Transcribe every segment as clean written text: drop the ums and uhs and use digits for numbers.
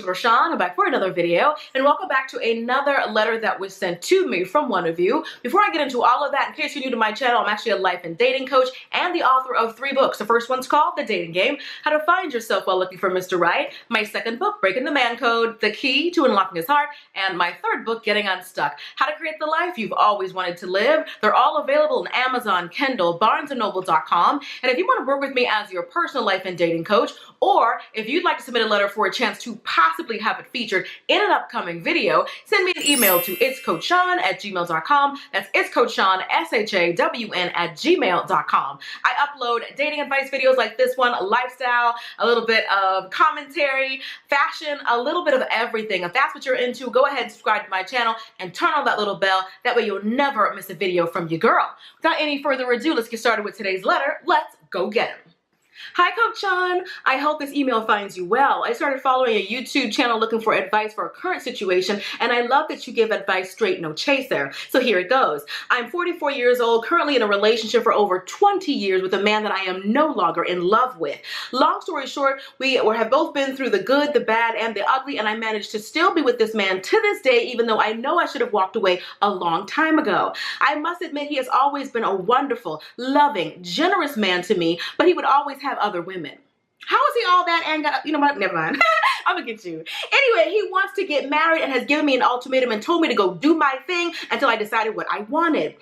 Sugar Sean. I'm back for another video, and welcome back to another letter that was sent to me from one of you. Before I get into all of that, in case you're new to my channel, I'm actually a life and dating coach and the author of 3 books. The first one's called The Dating Game: How to Find Yourself While Looking for Mr. Right. My second book, Breaking the Man Code: The Key to Unlocking His Heart. And my third book, Getting Unstuck: How to Create the Life You've Always Wanted to Live. They're all available on Amazon, Kindle, BarnesandNoble.com. And if you want to work with me as your personal life and dating coach, or if you'd like to submit a letter for a chance to possibly have it featured in an upcoming video, send me an email to itscoachshawn@gmail.com. That's itscoachshawn, SHAWN @gmail.com. I upload dating advice videos like this one, lifestyle, a little bit of commentary, fashion, a little bit of everything. If that's what you're into, go ahead and subscribe to my channel and turn on that little bell. That way you'll never miss a video from your girl. Without any further ado, let's get started with today's letter. Let's go get him. Hi, Coach Sean. I hope this email finds you well. I started following a YouTube channel looking for advice for a current situation, and I love that you give advice straight, no chaser. So here it goes. I'm 44 years old, currently in a relationship for over 20 years with a man that I am no longer in love with. Long story short, we have both been through the good, the bad, and the ugly, and I managed to still be with this man to this day, even though I know I should have walked away a long time ago. I must admit, he has always been a wonderful, loving, generous man to me, but he would always have other women. How is he all that and got, you know what, never mind. I'm gonna get you. Anyway, he wants to get married and has given me an ultimatum and told me to go do my thing until I decided what I wanted.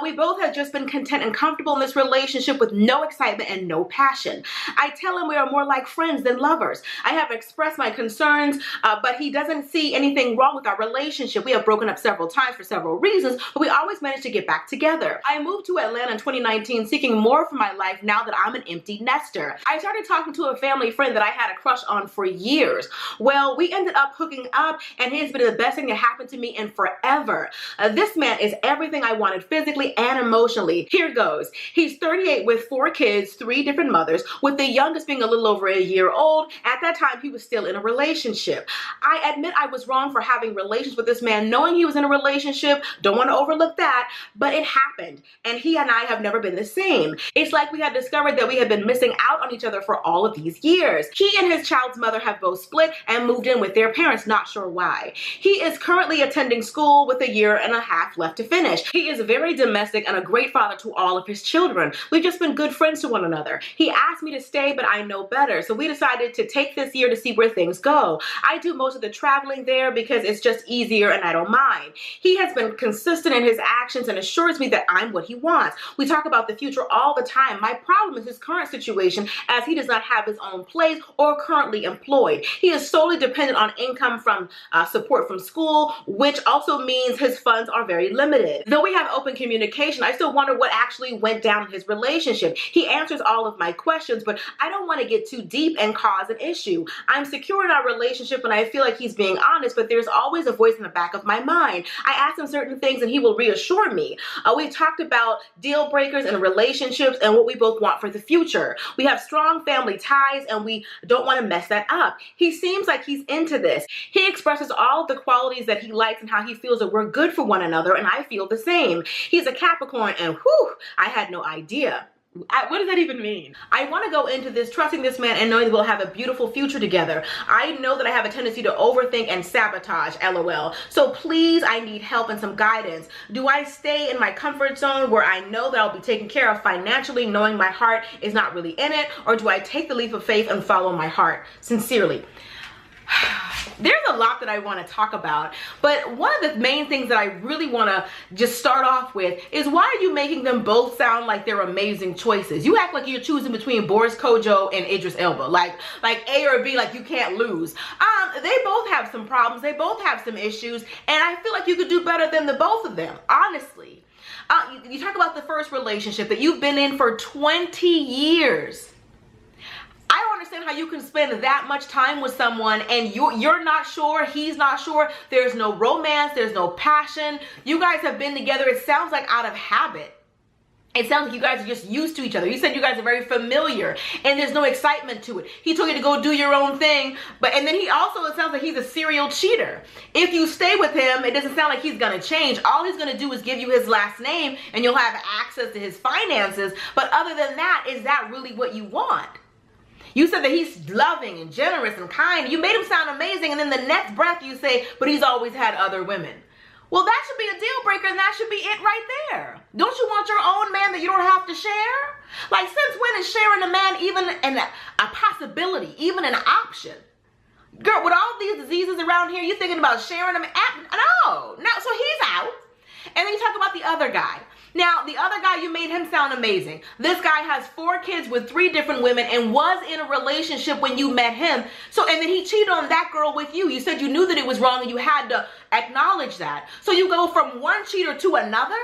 We both have just been content and comfortable in this relationship with no excitement and no passion. I tell him we are more like friends than lovers. I have expressed my concerns, but he doesn't see anything wrong with our relationship. We have broken up several times for several reasons, but we always managed to get back together. I moved to Atlanta in 2019 seeking more for my life now that I'm an empty nester. I started talking to a family friend that I had a crush on for years. Well, we ended up hooking up, and he has been the best thing that happened to me in forever. This man is everything I wanted physically and emotionally. Here goes. He's 38 with 4 kids, 3 different mothers, with the youngest being a little over a year old. At that time, he was still in a relationship. I admit I was wrong for having relations with this man, knowing he was in a relationship. Don't want to overlook that, but it happened, and he and I have never been the same. It's like we had discovered that we had been missing out on each other for all of these years. He and his child's mother have both split and moved in with their parents, not sure why. He is currently attending school with a year and a half left to finish. He is very domestic and a great father to all of his children. We've just been good friends to one another. He asked me to stay, but I know better, so we decided to take this year to see where things go. I do most of the traveling there because it's just easier and I don't mind. He has been consistent in his actions and assures me that I'm what he wants. We talk about the future all the time. My problem is his current situation, as he does not have his own place or currently employed. He is solely dependent on income from support from school, which also means his funds are very limited. Though we have open communication, I still wonder what actually went down in his relationship. He answers all of my questions, but I don't want to get too deep and cause an issue. I'm secure in our relationship and I feel like he's being honest, but there's always a voice in the back of my mind. I ask him certain things and he will reassure me. We talked about deal breakers and relationships and what we both want for the future. We have strong family ties and we don't want to mess that up. He seems like he's into this. He expresses all of the qualities that he likes and how he feels that we're good for one another, and I feel the same. He's a Capricorn, and whew, I had no idea. What does that even mean? I want to go into this trusting this man and knowing that we'll have a beautiful future together. I know that I have a tendency to overthink and sabotage, LOL. So please, I need help and some guidance. Do I stay in my comfort zone where I know that I'll be taken care of financially, knowing my heart is not really in it? Or do I take the leap of faith and follow my heart? Sincerely. There's a lot that I want to talk about, but one of the main things that I really want to just start off with is, why are you making them both sound like they're amazing choices? You act like you're choosing between Boris Kodjoe and Idris Elba, like A or B, like you can't lose. They both have some problems, they both have some issues, and I feel like you could do better than the both of them, honestly. You talk about the first relationship that you've been in for 20 years. I don't understand how you can spend that much time with someone and you're not sure, he's not sure, there's no romance, there's no passion. You guys have been together, it sounds like out of habit. It sounds like you guys are just used to each other. You said you guys are very familiar and there's no excitement to it. He told you to go do your own thing, and then he also, it sounds like he's a serial cheater. If you stay with him, it doesn't sound like he's gonna change. All he's gonna do is give you his last name and you'll have access to his finances. But other than that, is that really what you want? You said that he's loving and generous and kind. You made him sound amazing, and then the next breath you say, but he's always had other women. Well, that should be a deal breaker, and that should be it right there. Don't you want your own man that you don't have to share? Like, since when is sharing a man even a possibility, even an option? Girl, with all these diseases around here, you thinking about sharing them? No. So he's out. And then you talk about the other guy. Now, the other guy, you made him sound amazing. This guy has 4 kids with 3 different women and was in a relationship when you met him. And then he cheated on that girl with you. You said you knew that it was wrong and you had to acknowledge that. So you go from one cheater to another?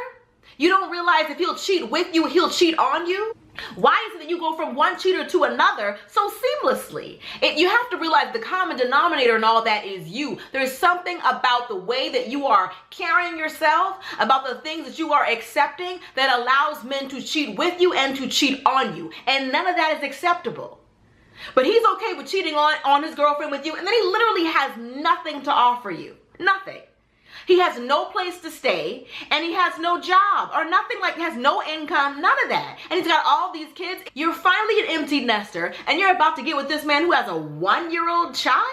You don't realize if he'll cheat with you, he'll cheat on you? Why is it that you go from one cheater to another so seamlessly? You have to realize the common denominator in all that is you. There's something about the way that you are carrying yourself, about the things that you are accepting, that allows men to cheat with you and to cheat on you. And none of that is acceptable. But he's okay with cheating on his girlfriend with you, and then he literally has nothing to offer you. Nothing. He has no place to stay, and he has no job or nothing, like has no income, none of that. And he's got all these kids. You're finally an empty nester, and you're about to get with this man who has a 1-year-old child?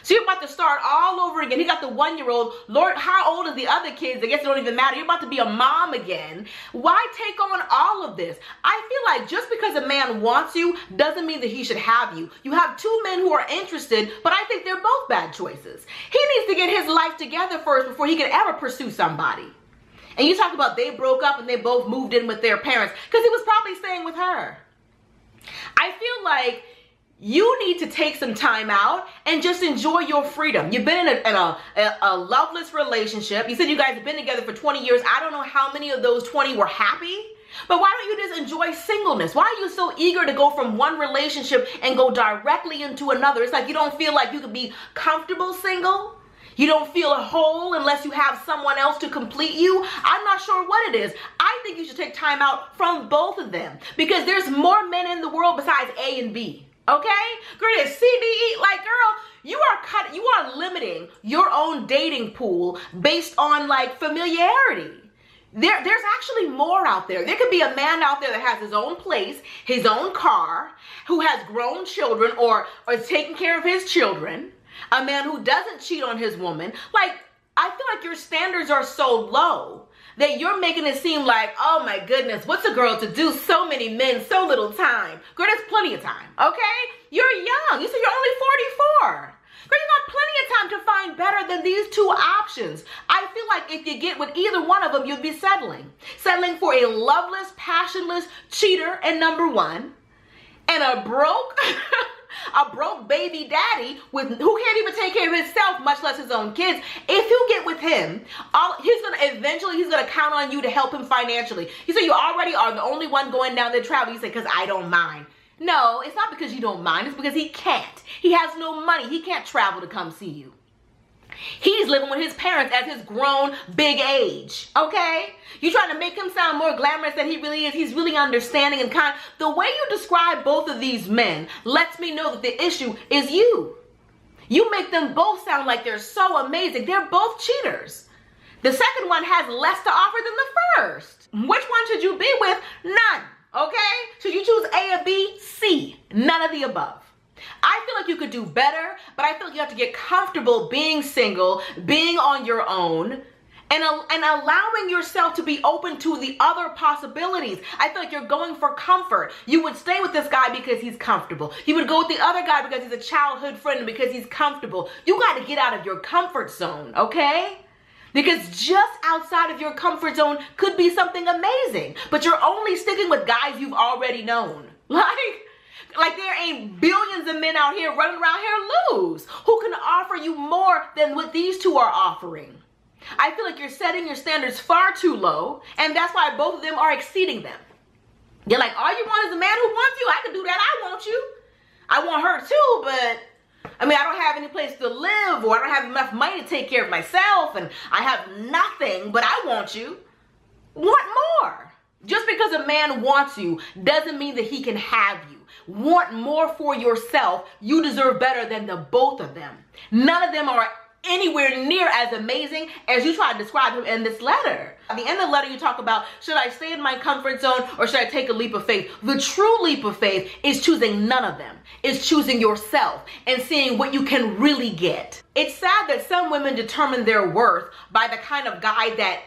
So you're about to start all over again. He got the 1-year-old. Lord, how old are the other kids? I guess it don't even matter. You're about to be a mom again. Why take on all of this? I feel like just because a man wants you doesn't mean that he should have you. You have 2 men who are interested, but I think they're both bad choices. He needs to get his life together first before he can ever pursue somebody. And you talk about they broke up and they both moved in with their parents because he was probably staying with her. I feel like you need to take some time out and just enjoy your freedom. You've been in a loveless relationship. You said you guys have been together for 20 years. I don't know how many of those 20 were happy. But why don't you just enjoy singleness? Why are you so eager to go from one relationship and go directly into another? It's like you don't feel like you could be comfortable single. You don't feel whole unless you have someone else to complete you. I'm not sure what it is. I think you should take time out from both of them because there's more men in the world besides A and B. Okay? Girl, it's CDE. Like, girl, you are limiting your own dating pool based on like familiarity. There's actually more out there. There could be a man out there that has his own place, his own car, who has grown children or is taking care of his children. A man who doesn't cheat on his woman. Like, I feel like your standards are so low that you're making it seem like, oh my goodness, what's a girl to do? So many men, so little time. Girl, there's plenty of time, okay? You're young. You said you're only 44. Girl, you got plenty of time to find better than these 2 options. I feel like if you get with either one of them, you'll be settling. Settling for a loveless, passionless cheater and number 1, and a broke... a broke baby daddy who can't even take care of himself, much less his own kids. If you get with him, he's gonna count on you to help him financially. You say you already are the only one going down the travel. You say, because I don't mind. No, it's not because you don't mind. It's because he can't. He has no money. He can't travel to come see you. He's living with his parents at his grown big age, okay? You're trying to make him sound more glamorous than he really is. He's really understanding and kind. The way you describe both of these men lets me know that the issue is you. You make them both sound like they're so amazing. They're both cheaters. The second one has less to offer than the first. Which one should you be with? None, okay? Should you choose A or B? C. None of the above. I feel like you could do better, but I feel like you have to get comfortable being single, being on your own, and allowing yourself to be open to the other possibilities. I feel like you're going for comfort. You would stay with this guy because he's comfortable. You would go with the other guy because he's a childhood friend and because he's comfortable. You got to get out of your comfort zone, okay? Because just outside of your comfort zone could be something amazing, but you're only sticking with guys you've already known. Like there ain't billions of men out here running around here loose who can offer you more than what these 2 are offering. I feel like you're setting your standards far too low, and that's why both of them are exceeding them. You're like, all you want is a man who wants you. I can do that. I want you. I want her too, but I mean, I don't have any place to live, or I don't have enough money to take care of myself, and I have nothing, but I want you. Want more. Just because a man wants you doesn't mean that he can have you. Want more for yourself. You deserve better than the both of them. None of them are anywhere near as amazing as you try to describe him in this letter. At the end of the letter, you talk about, should I stay in my comfort zone or should I take a leap of faith? The true leap of faith is choosing none of them. It's choosing yourself and seeing what you can really get. It's sad that some women determine their worth by the kind of guy that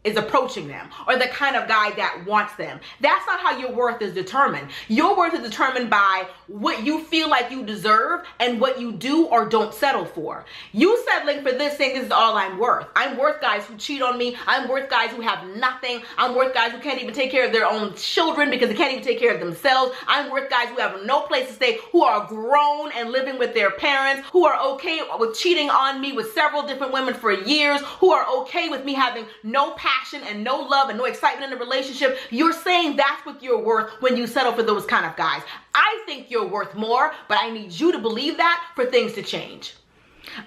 is approaching them or the kind of guy that wants them. That's not how your worth is determined. Your worth is determined by what you feel like you deserve and what you do or don't settle for. You settling for this saying this is all I'm worth. I'm worth guys who cheat on me. I'm worth guys who have nothing. I'm worth guys who can't even take care of their own children because they can't even take care of themselves. I'm worth guys who have no place to stay, who are grown and living with their parents, who are okay with cheating on me with several different women for years, who are okay with me having no passion and no love and no excitement in the relationship. You're saying that's what you're worth when you settle for those kind of guys. I think you're worth more, but I need you to believe that for things to change.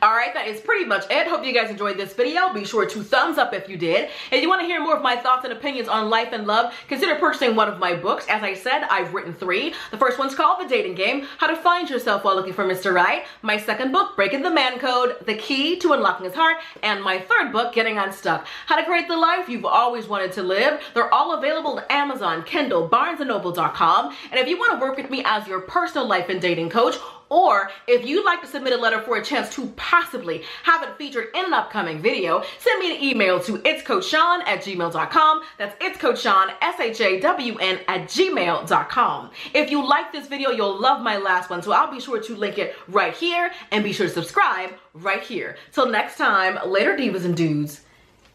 All right, that is pretty much it. Hope you guys enjoyed this video. Be sure to thumbs up if you did. If you want to hear more of my thoughts and opinions on life and love, consider purchasing one of my books. As I said, I've written 3. The first one's called The Dating Game, How to Find Yourself While Looking for Mr. Right. My second book, Breaking the Man Code, The Key to Unlocking His Heart. And my third book, Getting Unstuck, How to Create the Life You've Always Wanted to Live. They're all available on Amazon, Kindle, BarnesandNoble.com. And if you want to work with me as your personal life and dating coach, or if you'd like to submit a letter for a chance to possibly have it featured in an upcoming video, send me an email to itscoachshawn@gmail.com. That's itscoachshawn, SHAWN @gmail.com. If you like this video, you'll love my last one, so I'll be sure to link it right here, and be sure to subscribe right here. Till next time, later divas and dudes.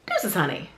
Deuces, honey.